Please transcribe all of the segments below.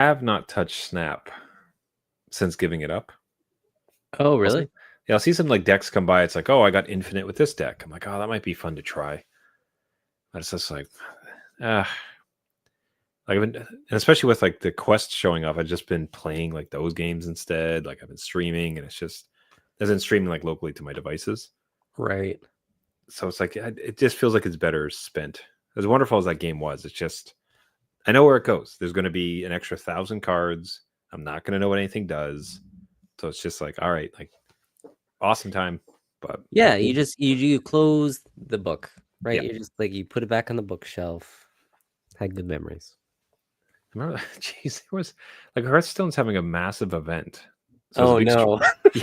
I have not touched Snap since giving it up. Oh, I'll see, really? yeah, I'll see some like decks come by. It's like, oh, I got infinite with this deck. I'm like, oh, that might be fun to try. But it's just like, like I've been, and especially with like the Quest showing up, I've just been playing like those games instead. Like I've been streaming, and it's just I've been streaming like locally to my devices. Right. So it's like it just feels like it's better spent. As wonderful as that game was, it's just I know where it goes. There's going to be an extra 1,000 cards. I'm not going to know what anything does. So it's just like, all right, like awesome time. But yeah, you close the book, right? yeah, You just like you put it back on the bookshelf. Had good memories. remember, jeez, there was like Hearthstone's having a massive event. So it's a Oh big.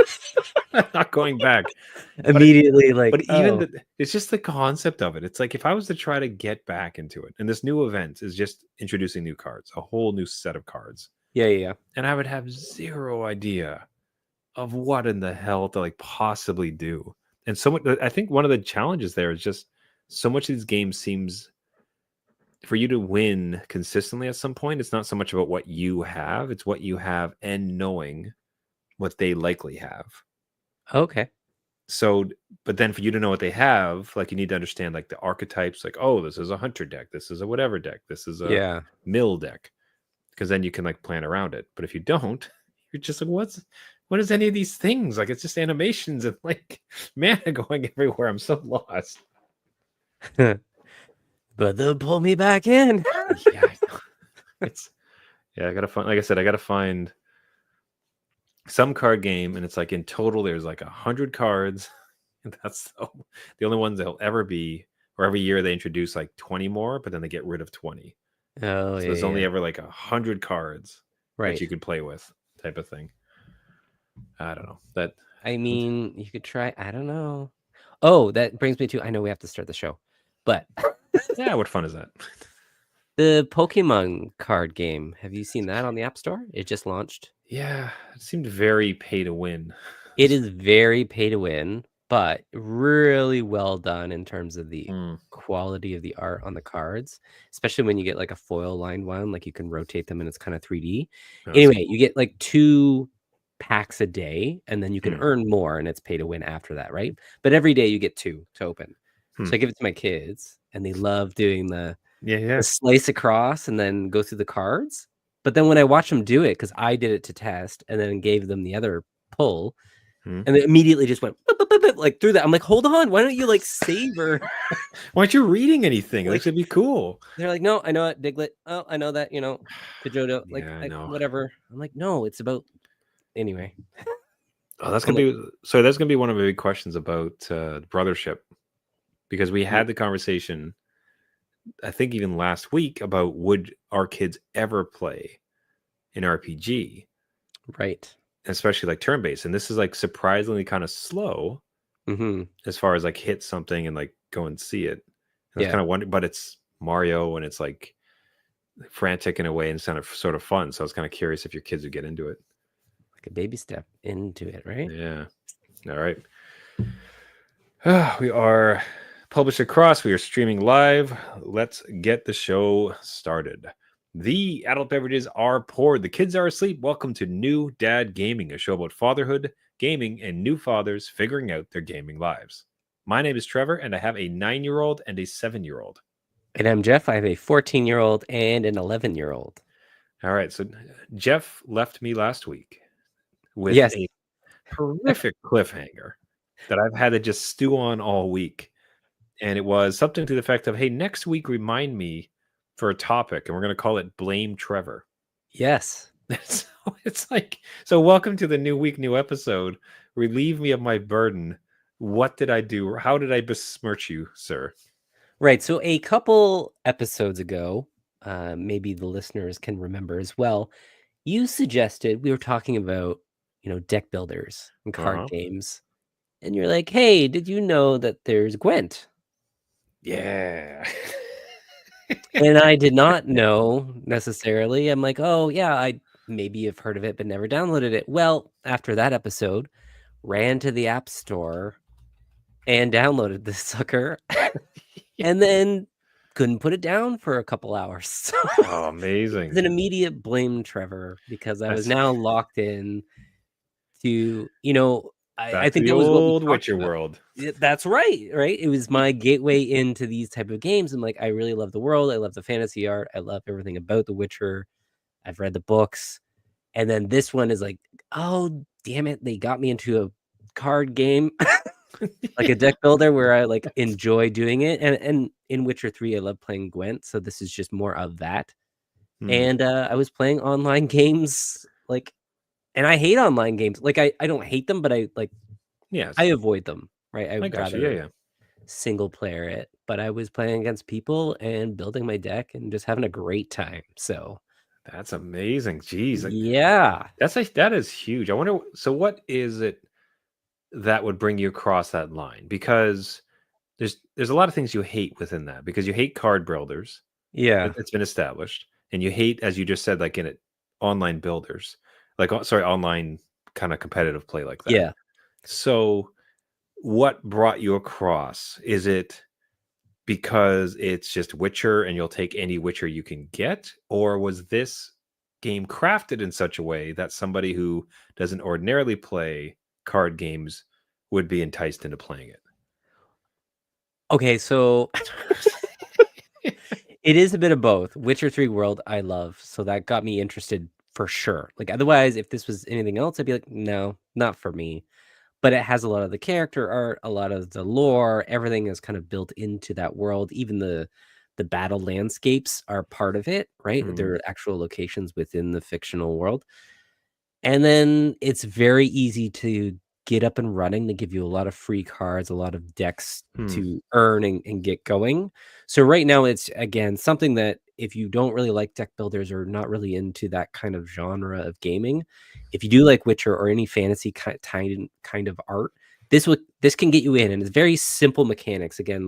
no! Not going back. Immediately, like, But even it's just the concept of it. It's like if I was to try to get back into it, and this new event is just introducing new cards, a whole new set of cards, yeah. and I would have zero idea of what in the hell to like possibly do. And so much, I think one of the challenges there is just so much of these games seems for you to win consistently at some point. It's not so much about what you have; it's what you have and knowing what they likely have. Okay. So, but then for you to know what they have, like you need to understand like the archetypes, like, oh, this is a hunter deck, this is a whatever deck, this is a Yeah. mill deck, because then you can like plan around it. But if you don't, you're just like, what is any of these things? Like it's just animations and like mana going everywhere. I'm so lost. But they'll pull me back in. Yeah, it's I gotta find. Like I said, I gotta find some card game, and it's like in total there's like 100 cards, and that's the only ones there'll ever be. Or every year they introduce like 20 more, but then they get rid of 20. Oh, So yeah, there's only yeah. ever like 100 cards that Right. you could play with, type of thing. I don't know that. I mean, you could try. I don't know. Oh, that brings me to. I know we have to start the show, but Yeah, what fun is that? the Pokemon card game. Have you seen that on the App Store? It just launched. Yeah, it seemed very pay to win. It is very pay to win, but really well done in terms of the quality of the art on the cards, especially when you get like a foil lined one, like you can rotate them and it's kind of 3D. Anyway, you get like 2 packs a day and then you can earn more and it's pay to win after that, right? But every day you get 2 to open. So I give it to my kids and they love doing the slice across and then go through the cards. But then when I watch them do it, because I did it to test and then gave them the other pull, and they immediately just went like through that. I'm like, hold on, why don't you like savor? Why aren't you reading anything? Like, that should be cool. They're like, no, I know it, Diglett. Oh, I know that, Pidgeotto. Like, Yeah, I know. whatever. I'm like, no, it's about anyway. Oh, that's gonna be so. That's gonna be one of the big questions about brothership, because we had the conversation, I think even last week, about would our kids ever play an RPG, right? Especially like turn-based, and this is like surprisingly kind of slow as far as like hit something and like go and see it. And I was kind of wondering, but it's Mario and it's like frantic in a way and sort of fun. So I was kind of curious if your kids would get into it. Like a baby step into it, right? Yeah. All right. We are published across. We are streaming live. Let's get the show started. The adult beverages are poured. The kids are asleep. Welcome to New Dad Gaming, a show about fatherhood, gaming, and new fathers figuring out their gaming lives. My name is Trevor, and I have a 9-year-old and a 7-year-old. And I'm Jeff. I have a 14-year-old and an 11-year-old. All right. So Jeff left me last week with a horrific cliffhanger that I've had to just stew on all week. And it was something to the effect of, hey, next week, remind me for a topic, and we're going to call it Blame Trevor. Yes. So it's like, so welcome to the new week, new episode. Relieve me of my burden. What did I do? How did I besmirch you, sir? Right. So a couple episodes ago, maybe the listeners can remember as well, you suggested we were talking about, deck builders and card games. And you're like, hey, did you know that there's Gwent? Yeah. And I did not know necessarily. I'm like, oh, yeah, I maybe have heard of it, but never downloaded it. Well, after that episode, ran to the App Store and downloaded this sucker. And then couldn't put it down for a couple hours. Oh, amazing. It's an immediate blame Trevor because I was That's now locked in to, I back to think the that was what we old talked Witcher about. world. Yeah, that's right, right? It was my gateway into these type of games. I'm like, I really love the world. I love the fantasy art. I love everything about The Witcher. I've read the books. And then this one is like, oh, damn it. They got me into a card game, like a deck builder where I like enjoy doing it. And in Witcher 3, I love playing Gwent. So this is just more of that. And I was playing online games and I hate online games. Like I don't hate them, but I Yes. I avoid them, right? I I would got you. rather Yeah. single player it, but I was playing against people and building my deck and just having a great time. So That's amazing. Jeez. yeah. That is huge. I wonder, so what is it that would bring you across that line? Because there's a lot of things you hate within that, because you hate card builders. Yeah. It's been established. And you hate, as you just said, like in it, online builders, online kind of competitive play like that. Yeah. So what brought you across? Is it because it's just Witcher and you'll take any Witcher you can get? Or was this game crafted in such a way that somebody who doesn't ordinarily play card games would be enticed into playing it? Okay, so it is a bit of both. Witcher 3 World I love, so that got me interested for sure. Like otherwise, if this was anything else, I'd be like, no, not for me. But it has a lot of the character art, a lot of the lore, everything is kind of built into that world. Even the battle landscapes are part of it, right? They're actual locations within the fictional world. And then it's very easy to get up and running. They give you a lot of free cards, a lot of decks to earn and get going. So right now it's again something that if you don't really like deck builders or not really into that kind of genre of gaming, if you do like Witcher or any fantasy kind of art, this can get you in, and it's very simple mechanics. Again,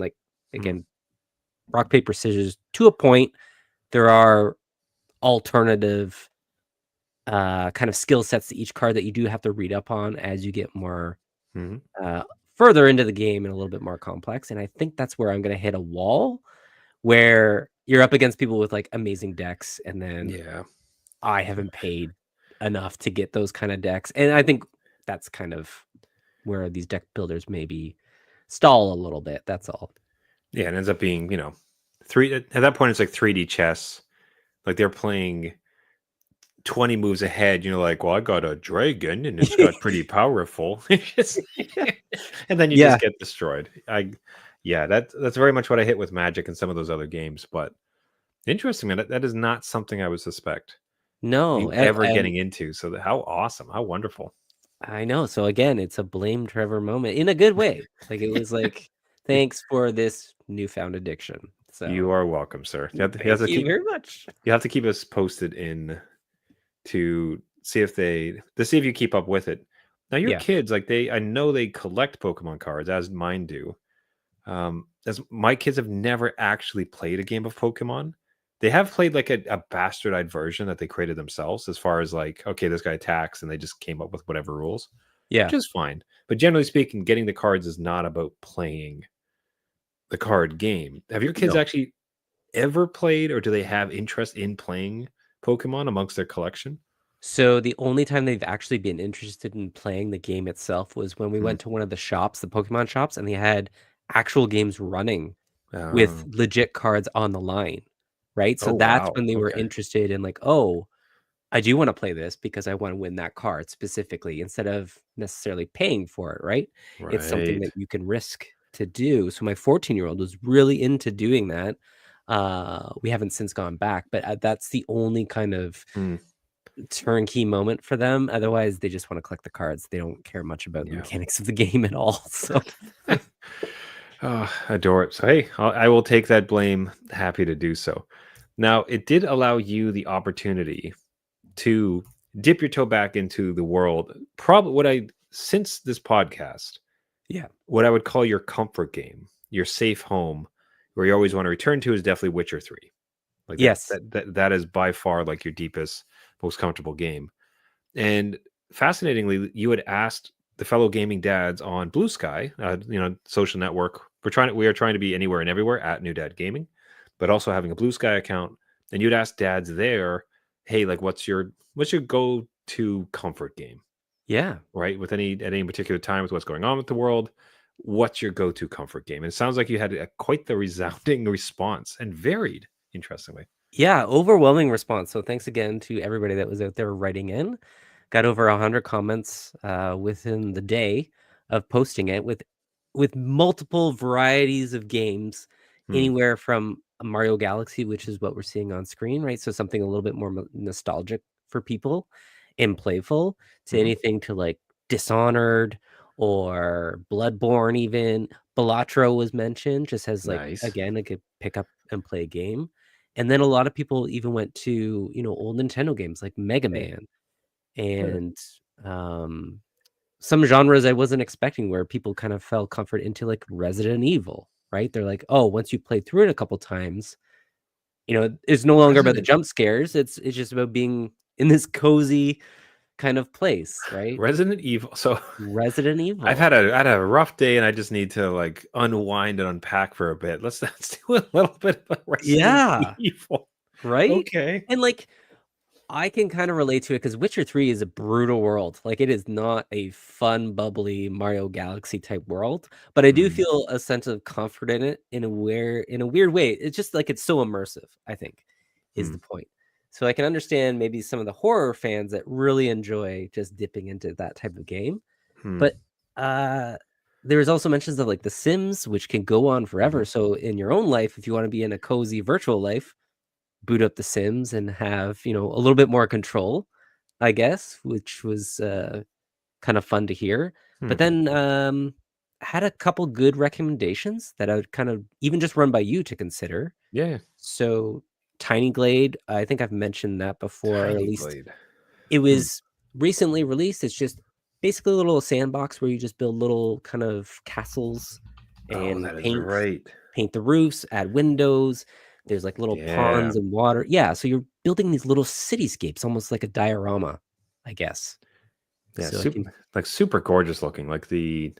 rock paper scissors to a point. There are alternative kind of skill sets to each card that you do have to read up on as you get more further into the game and a little bit more complex. And I think that's where I'm going to hit a wall where you're up against people with like amazing decks, and then I haven't paid enough to get those kind of decks. And I think that's kind of where these deck builders maybe stall a little bit. That's all. Yeah, it ends up being, three at that point it's like 3D chess. Like they're playing 20 moves ahead, like, well, I got a dragon and it's got pretty powerful. And then you just get destroyed. That's very much what I hit with Magic and some of those other games. But interesting, man. That is not something I would suspect you ever getting into. So how awesome, how wonderful. I know. So again, it's a blame Trevor moment in a good way. Like it was like, thanks for this newfound addiction. So you are welcome, sir. Thank you very much. You have to keep us posted to see if you keep up with it. Now your kids, I know they collect Pokemon cards, as mine do. As my kids have never actually played a game of Pokemon. They have played like a bastardized version that they created themselves, as far as like, okay, this guy attacks, and they just came up with whatever rules. Yeah. Which is fine. But generally speaking, getting the cards is not about playing the card game. Have your kids actually ever played, or do they have interest in playing Pokemon amongst their collection? So the only time they've actually been interested in playing the game itself was when we went to one of the shops, the Pokemon shops, and they had actual games running with legit cards on the line, right? So that's when they were interested in like, oh, I do want to play this because I want to win that card specifically instead of necessarily paying for it, right? It's something that you can risk to do. So my 14-year-old was really into doing that. We haven't since gone back, but that's the only kind of turnkey moment for them. Otherwise, they just want to collect the cards. They don't care much about the mechanics of the game at all. So adore it. So hey, I will take that blame. Happy to do so. Now, it did allow you the opportunity to dip your toe back into the world. Probably since this podcast, what I would call your comfort game, your safe home, where you always want to return to, is definitely Witcher 3. Like that is by far like your deepest, most comfortable game. And fascinatingly, you had asked the fellow gaming dads on Blue Sky, social network. We are trying to be anywhere and everywhere at New Dad Gaming. but also having a Blue Sky account, and you'd ask dads there, hey, like what's your go-to comfort game? Yeah. Right? With at any particular time with what's going on with the world, what's your go-to comfort game? And it sounds like you had quite the resounding response and varied, interestingly. Yeah, overwhelming response. So thanks again to everybody that was out there writing in. Got over 100 comments within the day of posting it with multiple varieties of games, anywhere from Mario Galaxy, which is what we're seeing on screen, right? So something a little bit more nostalgic for people and playful, to anything to like Dishonored or Bloodborne even. Balatro was mentioned, just as like, Nice. again, I could pick up and play a game. And then a lot of people even went to, old Nintendo games like Mega Man and some genres I wasn't expecting, where people kind of fell comfort into like Resident Evil, right? They're like, oh, once you play through it a couple times, it's no longer about the jump scares. It's just about being in this cozy kind of place, right? Resident Evil. So Resident Evil. I had a rough day and I just need to like unwind and unpack for a bit. Let's do a little bit of Resident Evil. Right? Okay. And like, I can kind of relate to it because Witcher 3 is a brutal world. Like, it is not a fun, bubbly Mario Galaxy type world, but I do feel a sense of comfort in it in a weird way. It's just like it's so immersive, I think, is the point. So I can understand maybe some of the horror fans that really enjoy just dipping into that type of game. But there's also mentions of like The Sims, which can go on forever. So in your own life, if you want to be in a cozy virtual life, boot up The Sims and have, a little bit more control, I guess, which was kind of fun to hear. But then had a couple good recommendations that I would kind of even just run by you to consider. Yeah. So Tiny Glade, I think I've mentioned that before. At least Glade. It was recently released. It's just basically a little sandbox where you just build little kind of castles and paint the roofs, add windows. There's like little ponds and water. Yeah, so you're building these little cityscapes, almost like a diorama, I guess. Yeah, So super gorgeous looking. Like the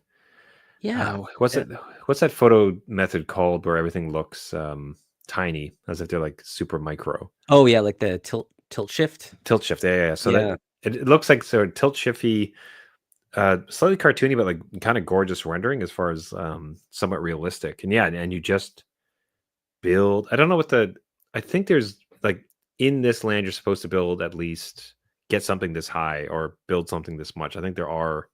what's yeah. what's that photo method called where everything looks tiny, as if they're like super micro? Oh yeah, like the tilt shift. Tilt shift, yeah. So that it looks like sort of tilt shifty, slightly cartoony, but like kind of gorgeous rendering as far as somewhat realistic. And and you just build. I don't know what I think there's like in this land you're supposed to build at least get something this high or build something this much. I think there are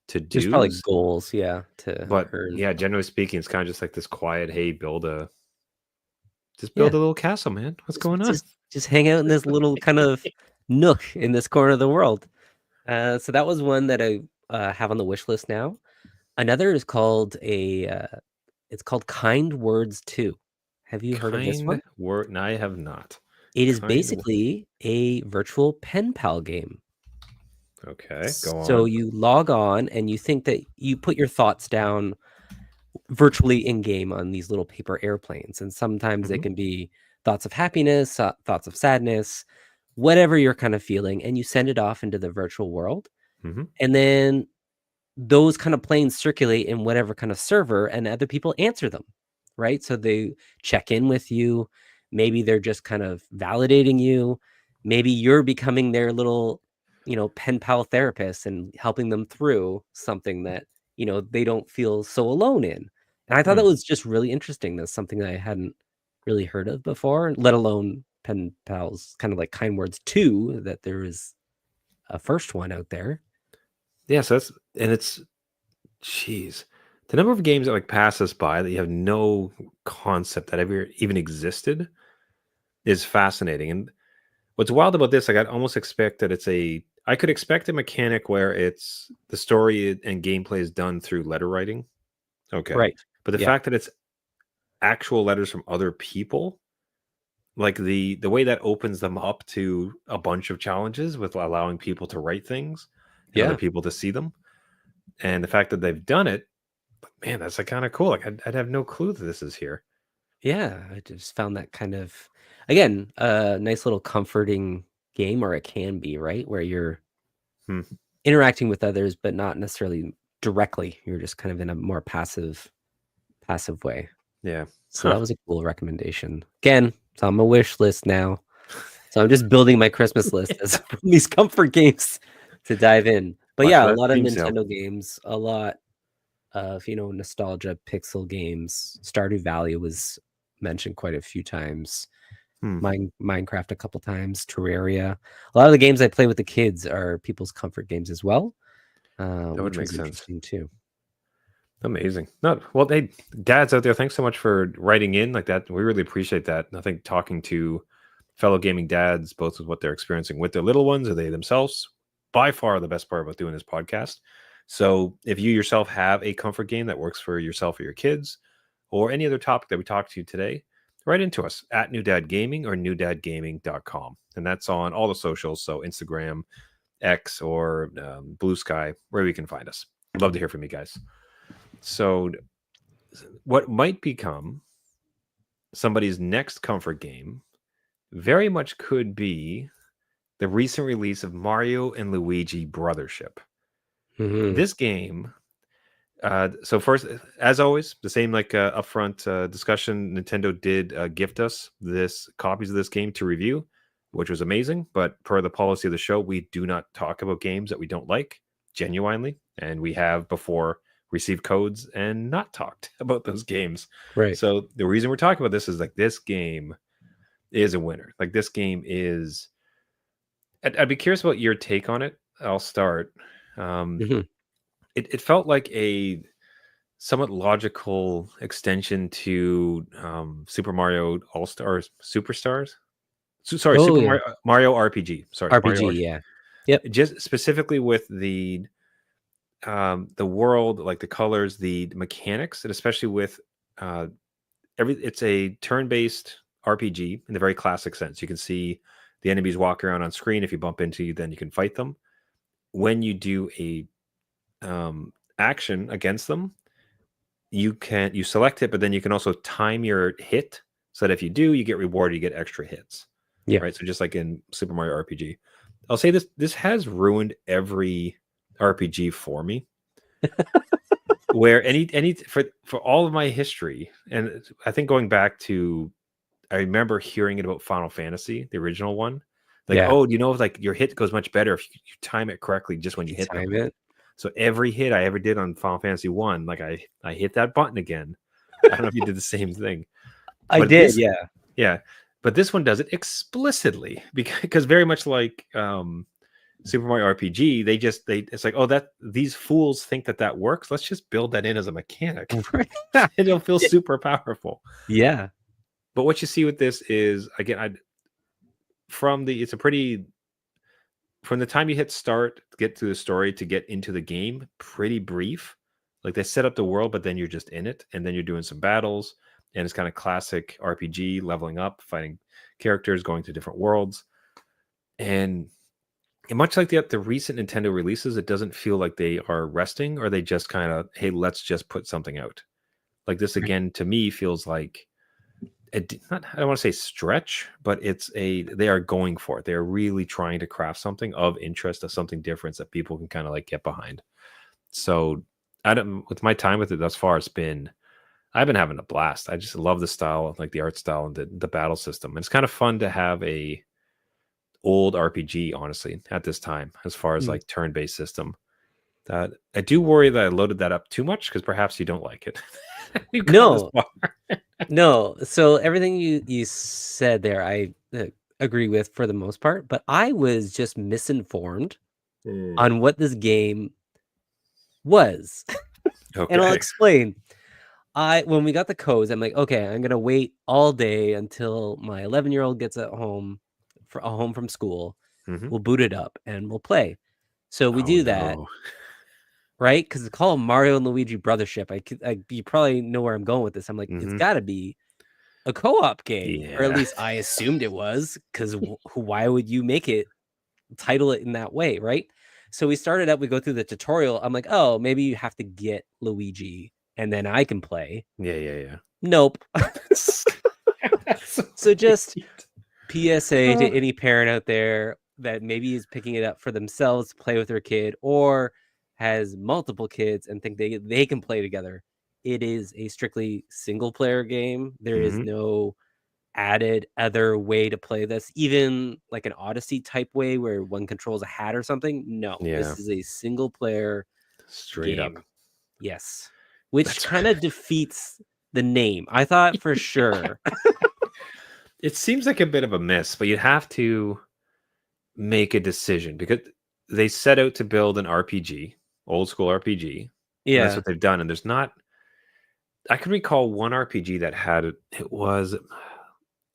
to do. There's probably goals, but earn. Yeah, generally speaking, it's kind of just like this quiet, hey, build a little castle, man. What's going on? Just hang out in this little kind of nook in this corner of the world. So that was one that I have on the wish list now. Another is called it's called Kind Words 2. Have you heard of this one? No, I have not. It is basically a virtual pen pal game. Okay, go on. So you log on and you think that you put your thoughts down virtually in game on these little paper airplanes. And sometimes it can be thoughts of happiness, thoughts of sadness, whatever you're kind of feeling. And you send it off into the virtual world. And then those kind of planes circulate in whatever kind of server and other people answer them, right? So they check in with you. Maybe they're just kind of validating you. Maybe you're becoming their little, pen pal therapist and helping them through something that, they don't feel so alone in. And I thought that was just really interesting. That's something that I hadn't really heard of before, let alone pen pals, kind of like Kind Words 2, that there is a first one out there. Yeah, so it's jeez. The number of games that like pass us by that you have no concept that ever even existed is fascinating. And what's wild about this, like I'd almost expect that I could expect a mechanic where it's the story and gameplay is done through letter writing. Okay. Right. But the fact that it's actual letters from other people, like the way that opens them up to a bunch of challenges with allowing people to write things and other people to see them. And the fact that they've done it, man, that's like kind of cool. Like I'd have no clue that this is here. Yeah, I just found that kind of, again, a nice little comforting game, or it can be, right? Where you're interacting with others, but not necessarily directly. You're just kind of in a more passive way. Yeah. So that was a cool recommendation. Again, it's on my wish list now. So I'm just building my Christmas list as these comfort games to dive in. But Watch yeah, for a that lot of Steam sale. Nintendo games, a lot of, nostalgia pixel games. Stardew Valley was mentioned quite a few times. Minecraft a couple times, Terraria. A lot of the games I play with the kids are people's comfort games as well, That would which make was sense. interesting too. Amazing. No, well, hey, dads out there, thanks so much for writing in like that. We really appreciate that. I think talking to fellow gaming dads, both with what they're experiencing with their little ones or they themselves, by far the best part about doing this podcast. So if you yourself have a comfort game that works for yourself or your kids, or any other topic that we talked to today, write into us at New Dad Gaming or newdadgaming.com. And that's on all the socials. So Instagram, X, or Blue Sky, wherever you can find us. I'd love to hear from you guys. So what might become somebody's next comfort game very much could be the recent release of Mario and Luigi Brothership. This game, so first, as always, the same like upfront discussion, Nintendo did gift us this copies of this game to review, which was amazing. But per the policy of the show, we do not talk about games that we don't like, genuinely. And we have before received codes and not talked about those games. Right. So the reason we're talking about this is like this game is a winner. Like this game is. I'd be curious about your take on it. I'll start. It felt like a somewhat logical extension to Super Mario All Stars Superstars. Sorry, Oh, Super yeah. Mario RPG. Sorry, RPG, Mario yeah. Yep. Just specifically with the world, like the colors, the mechanics, and especially with it's a turn-based RPG in the very classic sense. You can see the enemies walk around on screen. If you bump into you, then you can fight them. When you do a action against them, you select it, but then you can also time your hit so that if you do, you get rewarded, you get extra hits. Yeah. Right. So just like in Super Mario RPG, I'll say this has ruined every RPG for me. Where for all of my history, and I think going back to, I remember hearing it about Final Fantasy, the original one. Like, Yeah. oh, like your hit goes much better if you time it correctly just when you hit them. it. So every hit I ever did on Final Fantasy 1, like I hit that button again. I don't know if you did the same thing. I did, yeah. Yeah. But this one does it explicitly because very much like Super Mario RPG, it's like, oh, these fools think that works. Let's just build that in as a mechanic. And it'll feel super powerful. Yeah. But what you see with this is, again, from the time you hit start to get to the story to get into the game, pretty brief. Like they set up the world, but then you're just in it, and then you're doing some battles, and it's kind of classic RPG, leveling up, fighting characters, going to different worlds. And much like the recent Nintendo releases, it doesn't feel like they are resting, or they just kind of, hey, let's just put something out. Like this again, to me, feels like I don't want to say stretch, but they are going for it. They are really trying to craft something of interest, of something different that people can kind of like get behind. So with my time with it thus far, I've been having a blast. I just love the style, like the art style and the battle system. And it's kind of fun to have a old RPG, honestly, at this time, as far as like turn-based system. That I do worry that I loaded that up too much because perhaps you don't like it. No. So everything you said there, I agree with for the most part, but I was just misinformed on what this game was. Okay. And I'll explain. When we got the codes, I'm like, okay, I'm gonna wait all day until my 11-year-old gets home from school. We'll boot it up and we'll play. So we do that, right? Because it's called Mario and Luigi Brothership. You probably know where I'm going with this. I'm like, it's got to be a co-op game, or at least I assumed it was. Because why would you title it in that way, right? So we started up. We go through the tutorial. I'm like, oh, maybe you have to get Luigi, and then I can play. Yeah. Nope. So just PSA to any parent out there that maybe is picking it up for themselves to play with their kid, or has multiple kids and think they can play together. it is a strictly single player game. There is Mhm. no added other way to play this, even like an Odyssey type way where one controls a hat or something. No, Yeah. this is a single player Straight up. game. Yes. Which That's kind of defeats the name. I thought for sure. It seems like a bit of a miss, but you have to make a decision because they set out to build an RPG, old school RPG, and that's Yeah. what they've done. And there's not. I can recall one RPG that had it. It was.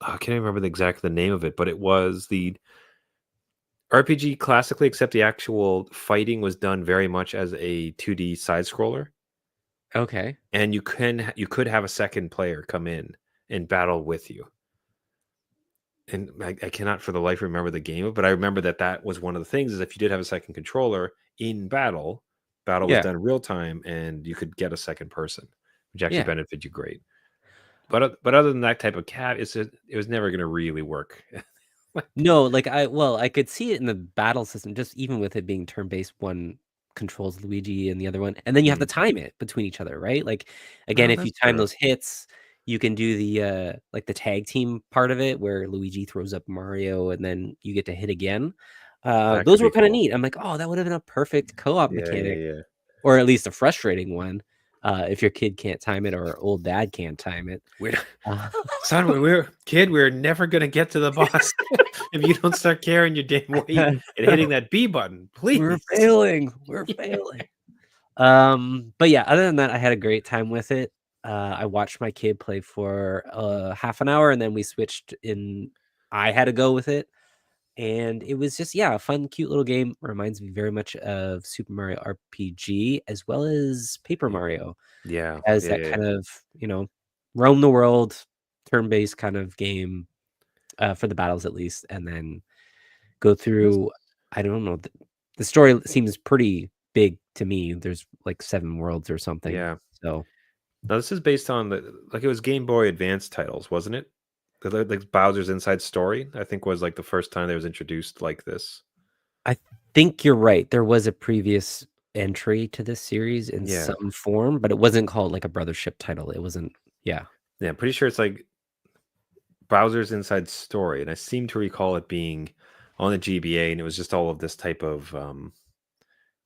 I can't remember the name of it, but it was the RPG classically, except the actual fighting was done very much as a 2D side scroller, Okay. and you could have a second player come in and battle with you. And I cannot for the life remember the game, but I remember that was one of the things is if you did have a second controller in battle was Yeah. done real time, and you could get a second person, which actually Yeah. benefited you great. But other than that type of cat, it was never going to really work. No, like I could see it in the battle system, just even with it being turn-based, one controls Luigi and the other one, and then you have to Mm. time it between each other, right? Like again, Well, if you that's time true. those hits, you can do the like the tag team part of it where Luigi throws up Mario and then you get to hit again. That could Those were be kind of cool. neat. I'm like, oh, that would have been a perfect co-op Yeah, yeah, mechanic, yeah. or at least a frustrating one, if your kid can't time it or old dad can't time it. We're Uh, son, when we were kid, we were never gonna get to the boss if you don't start carrying your damn weight and hitting that B button, We're please. failing. We're failing. But yeah, other than that, I had a great time with it. I watched my kid play for half an hour and then we switched in. I had to go with it. And it was just, yeah, a fun, cute little game. Reminds me very much of Super Mario RPG as well as Paper Mario. Yeah, As yeah, that yeah. kind of, roam the world, turn-based kind of game for the battles at least, and then go This- through. I don't know. The story seems pretty big to me. There's like 7 worlds or something. Yeah. So Now this is based on it was Game Boy Advance titles, wasn't it? Like Bowser's Inside Story, I think was like the first time they was introduced like this. I think you're right. There was a previous entry to this series in Yeah. some form, but it wasn't called like a Brothership title. It wasn't. Yeah. Yeah, I'm pretty sure it's like Bowser's Inside Story, and I seem to recall it being on the GBA, and it was just all of this type of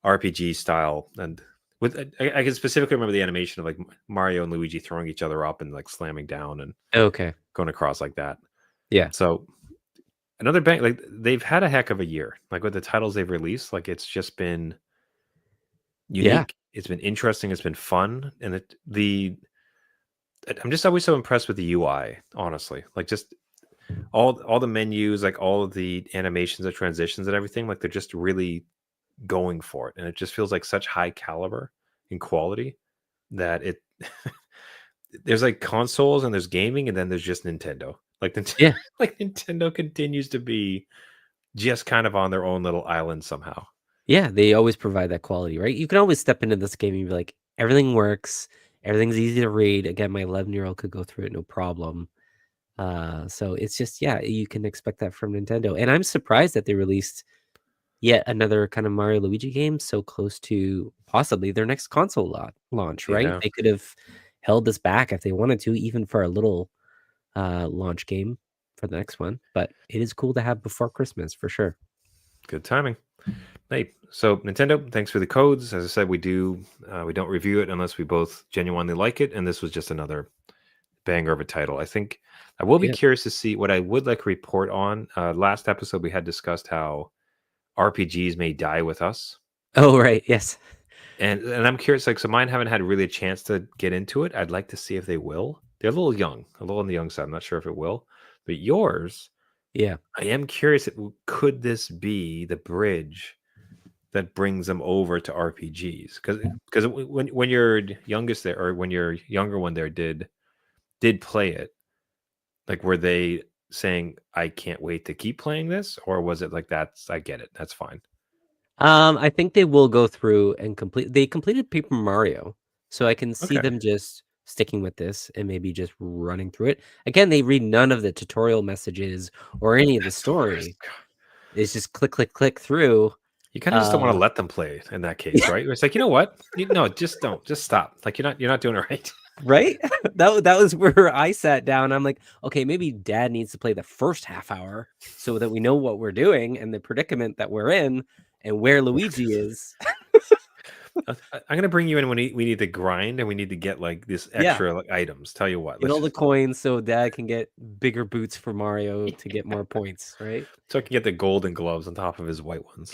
RPG style. And with I can specifically remember the animation of like Mario and Luigi throwing each other up and like slamming down and Okay. going across like that. Yeah. So another bank, like they've had a heck of a year. Like with the titles they've released, like it's just been Yeah. unique. It's been interesting. It's been fun, and I'm just always so impressed with the UI. Honestly, like just all the menus, like all of the animations, the transitions, and everything. Like they're just really going for it, and it just feels like such high caliber and quality that it. There's like consoles and there's gaming, and then there's just Nintendo. Like Yeah. like Nintendo continues to be just kind of on their own little island somehow. Yeah. They always provide that quality, right? You can always step into this game and be like, everything works. Everything's easy to read. Again, my 11-year-old could go through it no problem. So it's just, yeah, you can expect that from Nintendo. And I'm surprised that they released yet another kind of Mario Luigi game so close to possibly their next console launch, right? Yeah, They could have held this back if they wanted to, even for a little launch game for the next one. But it is cool to have before Christmas for sure. good timing. Hey, so Nintendo, thanks for the codes. As I said, we don't review it unless we both genuinely like it, and this was just another banger of a title. I think I will be Yeah. curious to see what I would like a report on. Last episode we had discussed how RPGs may die with us. Oh, right. Yes. And I'm curious, like, so mine haven't had really a chance to get into it. I'd like to see if they will. They're a little young, a little on the young side. I'm not sure if it will, but yours, Yeah. I am curious. Could this be the bridge that brings them over to RPGs? Because when your youngest there, or when your younger one there did play it, like were they saying, "I can't wait to keep playing this," or was it like I get it, that's fine. I think they will go through and they completed Paper Mario. So I can see Okay. them just sticking with this and maybe just running through it. Again, they read none of the tutorial messages or any of the That's the worst. story. It's just click, click, click through. You kind of just don't want to let them play in that case, right? It's like, you know what? No, just don't. Just stop. Like you're not doing it right. Right? That was where I sat down. I'm like, okay, maybe Dad needs to play the first half hour so that we know what we're doing and the predicament that we're in and where Luigi is. I'm gonna bring you in when we need to grind and we need to get like this extra like, items. Tell you what, Get all the coins so Dad can get bigger boots for Mario to get more points, right? So I can get the golden gloves on top of his white ones.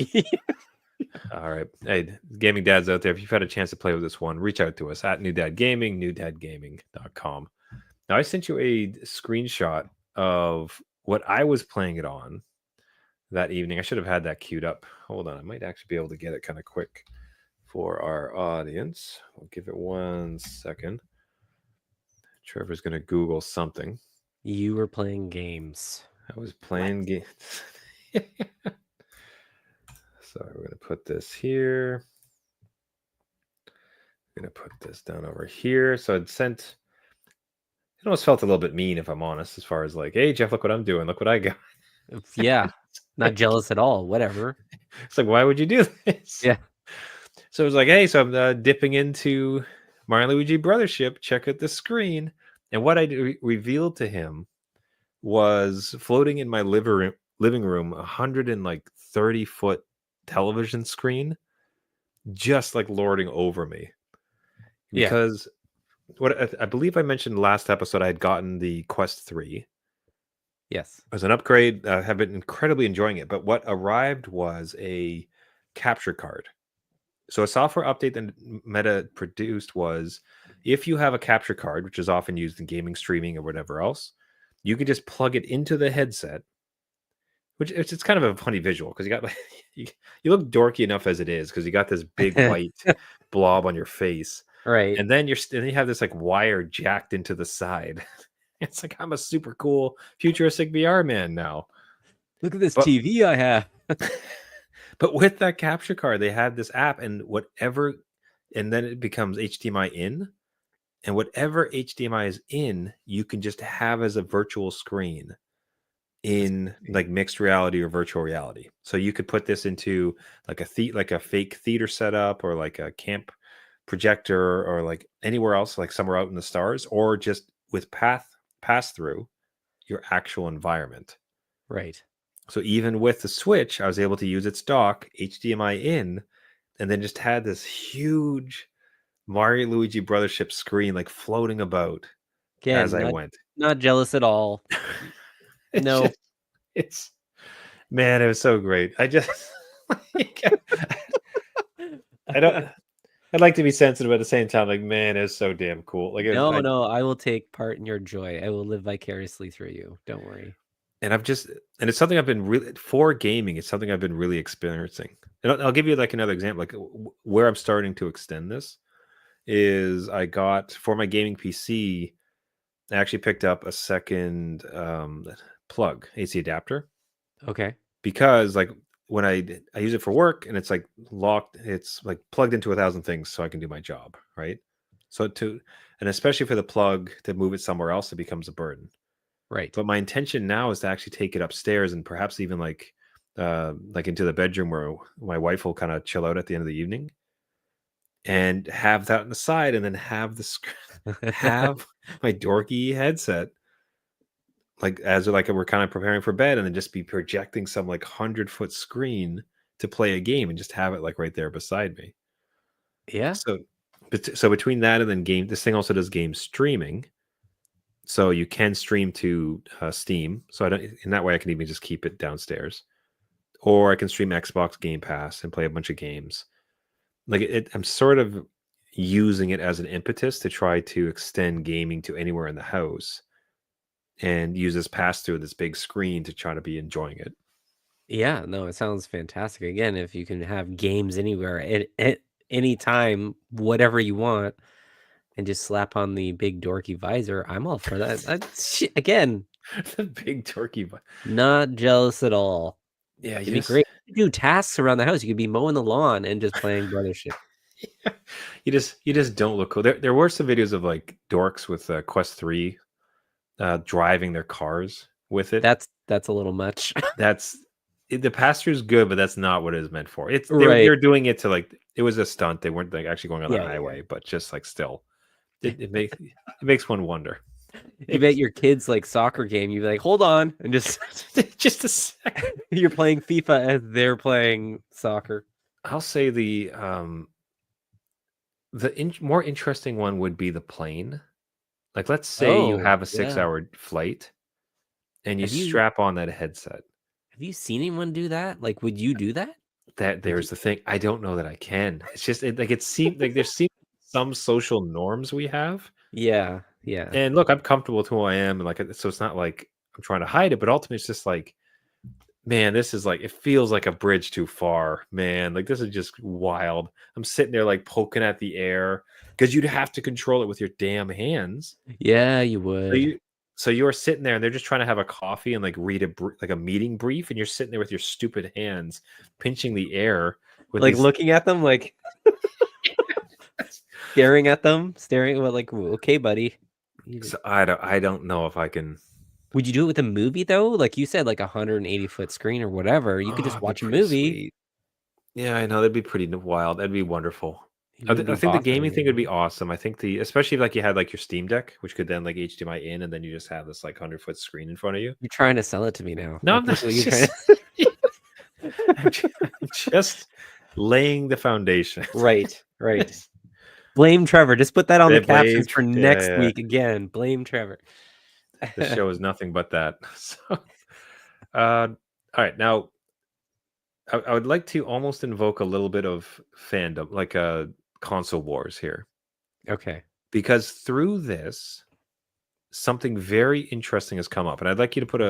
All right. Hey, gaming dads out there, if you've had a chance to play with this one, reach out to us at New Dad Gaming, newdadgaming.com. Now, I sent you a screenshot of what I was playing it on that evening. I should have had that queued up. Hold on. I might actually be able to get it kind of quick for our audience. We'll give it 1 second. Trevor's going to Google something. You were playing games. I was playing games. So we're going to put this here. I'm going to put this down over here. So it almost felt a little bit mean, if I'm honest, as far as like, hey, Jeff, look what I'm doing. Look what I got. Yeah. Not jealous at all. Whatever. It's like, why would you do this? Yeah. So it was like, hey, so I'm dipping into Mario and Luigi Brothership. Check out the screen. And what I revealed to him was floating in my living room, 130-foot television screen, just like lording over me. Because what I believe I mentioned last episode, I had gotten the Quest 3. Yes. As an upgrade, I have been incredibly enjoying it. But what arrived was a capture card. So a software update that Meta produced was, if you have a capture card, which is often used in gaming, streaming, or whatever else, you could just plug it into the headset, which it's kind of a funny visual because you got you look dorky enough as it is because you got this big white blob on your face, right? And then you have this like wire jacked into the side. It's like, I'm a super cool futuristic VR man now. Look at this TV I have. But with that capture card, they had this app, and then it becomes HDMI in, and whatever HDMI is in, you can just have as a virtual screen in like mixed reality or virtual reality. So you could put this into like a fake theater setup, or like a camp projector, or like anywhere else, like somewhere out in the stars, or just with pass through your actual environment. Right. So even with the Switch, I was able to use its dock, HDMI in, and then just had this huge Mario Luigi Brothership screen like floating about as I went. Not jealous at all. No. It was so great. I just I'd like to be sensitive at the same time. Like, man, it's so damn cool. Like, no, I will take part in your joy. I will live vicariously through you. Don't worry. And it's something I've been really, for gaming, it's something I've been really experiencing. And I'll give you like another example, like where I'm starting to extend this is I got, for my gaming PC, I actually picked up a second plug, AC adapter. Okay. Because like when I use it for work and it's like locked, it's like plugged into 1,000 things so I can do my job, right? And especially for the plug to move it somewhere else, it becomes a burden. Right. But my intention now is to actually take it upstairs and perhaps even like into the bedroom where my wife will kind of chill out at the end of the evening, and have that on the side, and then have have my dorky headset like as we're kind of preparing for bed, and then just be projecting some like 100-foot screen to play a game and just have it like right there beside me. Yeah. So between that and then this thing also does game streaming. So you can stream to Steam. So in that way I can even just keep it downstairs, or I can stream Xbox Game Pass and play a bunch of games. Like I'm sort of using it as an impetus to try to extend gaming to anywhere in the house, and use this pass through this big screen to try to be enjoying it. Yeah, no, it sounds fantastic. Again, if you can have games anywhere at any time, whatever you want, and just slap on the big dorky visor, I'm all for that. Again, the big dorky. Not jealous at all. Yeah, it'd be great. You do tasks around the house. You could be mowing the lawn and just playing Brothership. Yeah. You just don't look cool. There were some videos of like dorks with Quest 3 driving their cars with it. That's a little much. That's the pass-through's good, but that's not what it was meant for. It's Right. they're doing it to like it was a stunt. They weren't like actually going on the Yeah. highway, but just like still, it makes one wonder. You bet your kids like soccer game, you'd be like, hold on, and just just a second. you're playing FIFA as they're playing soccer. I'll say the more interesting one would be the plane. Like, let's say you have a 6-hour flight and you strap on that headset. Have you seen anyone do that? Like, would you do that? There's the thing. I don't know that I can. It's just it seems like there's some social norms we have. Yeah, yeah. And look, I'm comfortable with who I am, and like, so it's not like I'm trying to hide it, but ultimately, it's just like, man, this is like, it feels like a bridge too far, man. Like, this is just wild. I'm sitting there like poking at the air because you'd have to control it with your damn hands. Yeah, you would. So you're sitting there and they're just trying to have a coffee and like read a meeting brief, and you're sitting there with your stupid hands pinching the air with like looking at them, like staring at them, like, okay, buddy. So I don't know if I can. Would you do it with a movie though? Like you said, like 180-foot screen or whatever. You could just watch a movie. Sweet. Yeah, I know that'd be pretty wild. That'd be wonderful. I think the gaming thing would be awesome. I think especially if like you had like your Steam Deck, which could then like HDMI in, and then you just have this like 100-foot screen in front of you. You're trying to sell it to me now. No, I'm not. I'm just laying the foundation. Right. Blame Trevor. Just put that on the captions for next week again. Blame Trevor. The show is nothing but that. So, all right. Now, I would like to almost invoke a little bit of fandom, like a console wars here. Okay. Because through this, something very interesting has come up, and I'd like you to put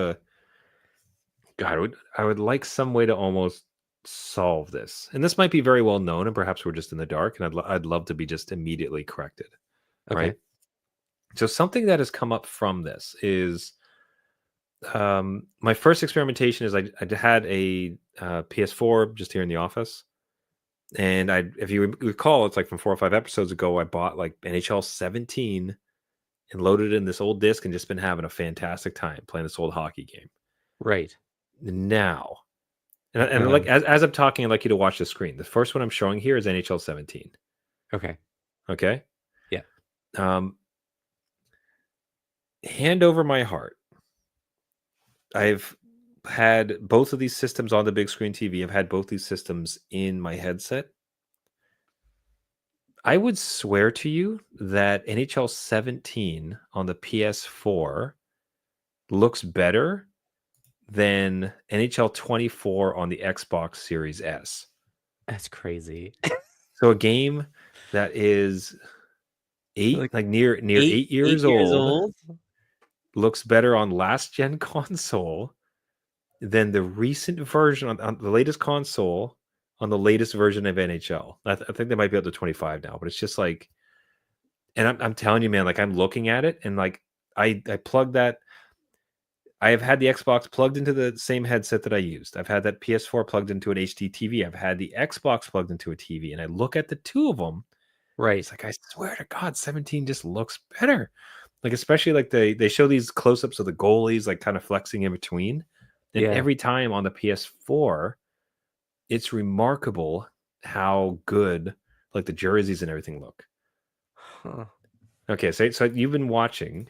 I would like some way to almost solve this. And this might be very well known, and perhaps we're just in the dark, and I'd love to be just immediately corrected. Okay. Right. So something that has come up from this is my first experimentation is I had a PS4 just here in the office. And if you recall, it's like from 4 or 5 episodes ago, I bought like NHL 17 and loaded it in this old disc and just been having a fantastic time playing this old hockey game. Right. Now, and like as I'm talking, I'd like you to watch the screen. The first one I'm showing here is NHL 17. Okay. Yeah. Hand over my heart. I've had both of these systems on the big screen TV. I've had both these systems in my headset. I would swear to you that NHL 17 on the PS4 looks better than NHL 24 on the Xbox Series S. That's crazy. So a game that is near 8 years old looks better on last gen console than the recent version on the latest console on the latest version of NHL. I think they might be up to 25 now, but it's just like, and I'm telling you, man, like I'm looking at it and like I plugged that. I have had the Xbox plugged into the same headset that I used. I've had that PS4 plugged into an HD TV. I've had the Xbox plugged into a TV, and I look at the two of them. Right. It's like, I swear to God, 17 just looks better. Like, especially like they show these close-ups of the goalies like kind of flexing in between. And every time on the PS4, it's remarkable how good like the jerseys and everything look. Huh. Okay, so you've been watching.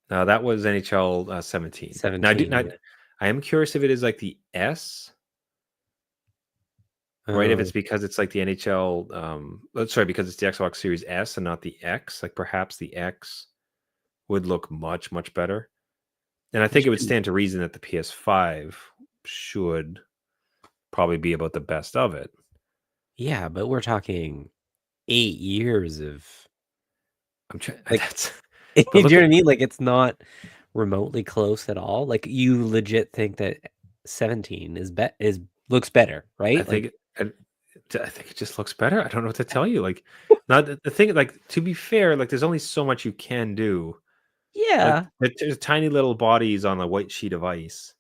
That was NHL 17. Now, I am curious if it is like the S, right? If it's because it's like the NHL, because it's the Xbox Series S and not the X. Like perhaps the X would look much, much better. And I think it would stand to reason that the PS5 should probably be about the best of it. Yeah, but we're talking 8 years of. I'm trying. Do you know what I mean? Like it's not remotely close at all. Like you legit think that 17 looks better, right? I think it just looks better. I don't know what to tell you. Like, not the thing. Like to be fair, like there's only so much you can do. Yeah, like, there's tiny little bodies on a white sheet of ice.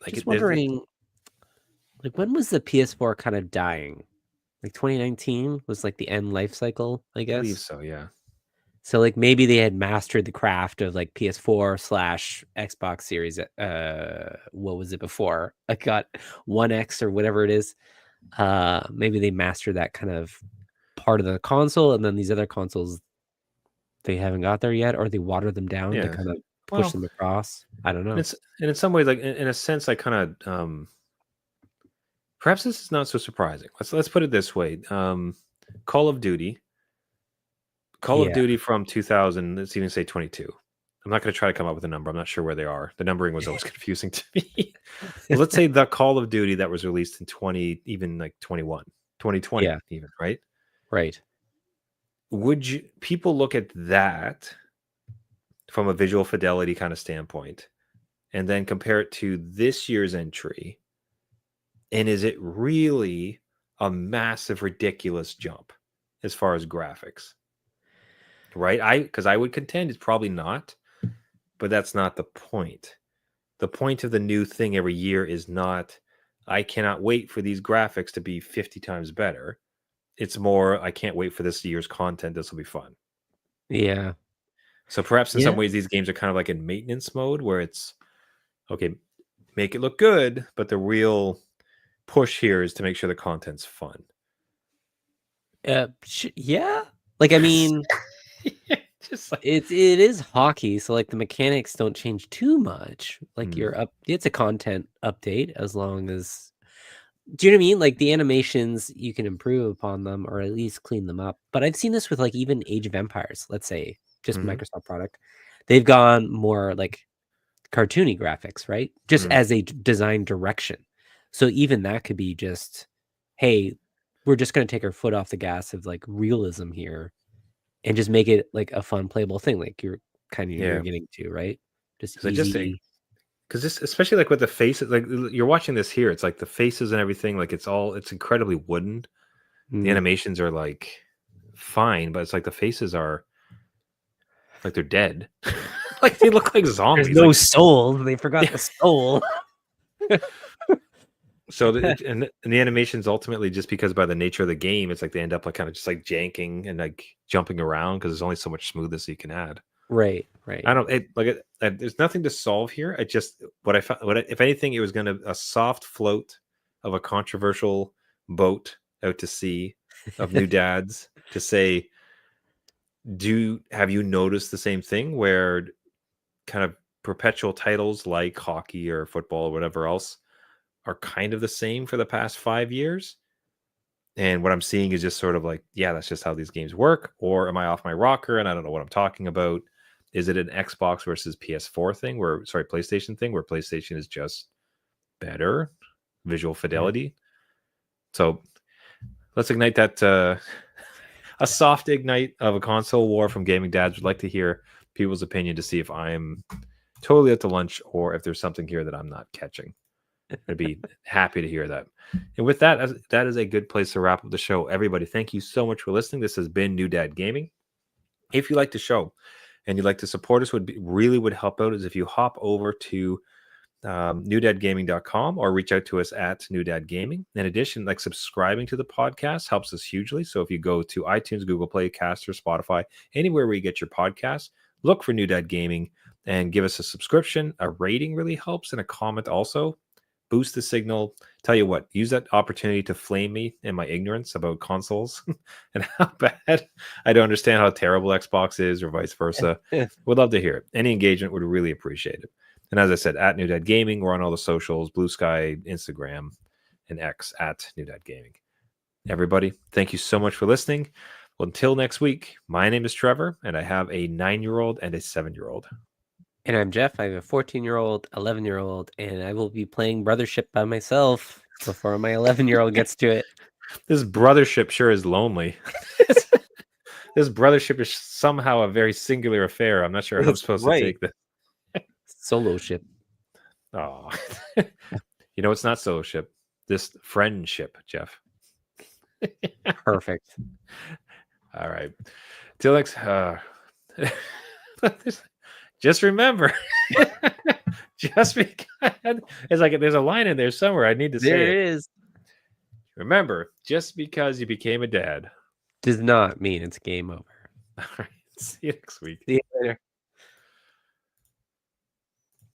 Like, just wondering, like when was the PS4 kind of dying? Like 2019 was like the end life cycle, I guess. I believe so, yeah. So like maybe they had mastered the craft of like PS4/Xbox Series. What was it before? I got One X or whatever it is. Maybe they mastered that kind of part of the console, and then these other consoles they haven't got there yet, or they water them down to Yeah. kind of push Well, them across. I don't know. and in some ways, like in a sense, I kind of perhaps this is not so surprising. Let's put it this way: Call of Duty, Yeah. from 2000. Let's even say 22. I'm not going to try to come up with a number. I'm not sure where they are. The numbering was always confusing to me. But let's say the Call of Duty that was released in 20, even like 21, 2020, Yeah. even, right? Right. Would you people look at that from a visual fidelity kind of standpoint and then compare it to this year's entry? And is it really a massive, ridiculous jump as far as graphics? Right? Because I would contend it's probably not, but that's not the point. The point of the new thing every year is not, I cannot wait for these graphics to be 50 times better. It's more, I can't wait for this year's content. This will be fun. Yeah. So perhaps in Yeah. some ways, these games are kind of like in maintenance mode where it's, okay, make it look good, but the real push here is to make sure the content's fun. Yeah. Like, I mean, Just like, it is hockey, so like the mechanics don't change too much. Like it's a content update as long as, do you know what I mean? Like the animations, you can improve upon them or at least clean them up. But I've seen this with like even Age of Empires, let's say, just Microsoft product. They've gone more like cartoony graphics, right? Just as a design direction. So even that could be just, hey, we're just going to take our foot off the gas of like realism here and just make it like a fun playable thing, like you're getting to, right? Just easy. Because this, especially like with the faces, like you're watching this here, it's like the faces and everything, like it's incredibly wooden. The animations are like fine, but it's like the faces are like they're dead. Like they look like zombies. There's no soul. They forgot the soul. So and the animations ultimately, just because by the nature of the game, it's like they end up like kind of just like janking and like jumping around because there's only so much smoothness you can add. Right. I don't there's nothing to solve here. I just what I found. If anything, it was going to a soft float of a controversial boat out to sea of new dads to say, have you noticed the same thing where kind of perpetual titles like hockey or football or whatever else are kind of the same for the past 5 years? And what I'm seeing is just sort of like, yeah, that's just how these games work. Or am I off my rocker and I don't know what I'm talking about? Is it an Xbox versus PS4 thing PlayStation thing where PlayStation is just better visual fidelity? So let's ignite that, a soft ignite of a console war from gaming dads. Would like to hear people's opinion to see if I'm totally at the lunch or if there's something here that I'm not catching. I'd be happy to hear that. And with that, that is a good place to wrap up the show. Everybody, thank you so much for listening. This has been New Dad Gaming. If you like the show and you'd like to support us, really would help out is if you hop over to newdadgaming.com or reach out to us at New Dad Gaming. In addition, like subscribing to the podcast helps us hugely. So if you go to iTunes, Google Play, Caster, Spotify, anywhere where you get your podcasts, look for New Dad Gaming and give us a subscription. A rating really helps, and a comment also. Boost the signal. Tell you what, use that opportunity to flame me in my ignorance about consoles and how bad I don't understand how terrible Xbox is or vice versa. Would love to hear it. Any engagement would really appreciate it. And as I said, at New Dad Gaming, we're on all the socials, Blue Sky, Instagram, and X at New Dad Gaming. Everybody, thank you so much for listening. Well, until next week, my name is Trevor, and I have a 9-year-old and a 7-year-old. And I'm Jeff. I have a 14-year-old, 11-year-old, and I will be playing Brothership by myself before my 11-year-old gets to it. This brothership sure is lonely. This brothership is somehow a very singular affair. I'm not sure how I'm supposed to take this. Solo ship. Oh, you know, it's not solo ship. This friendship, Jeff. Perfect. All right. Till next. Just remember, just because it's like there's a line in there somewhere. I need to say it. There is. Remember, just because you became a dad does not mean it's game over. All right. See you next week. See you later.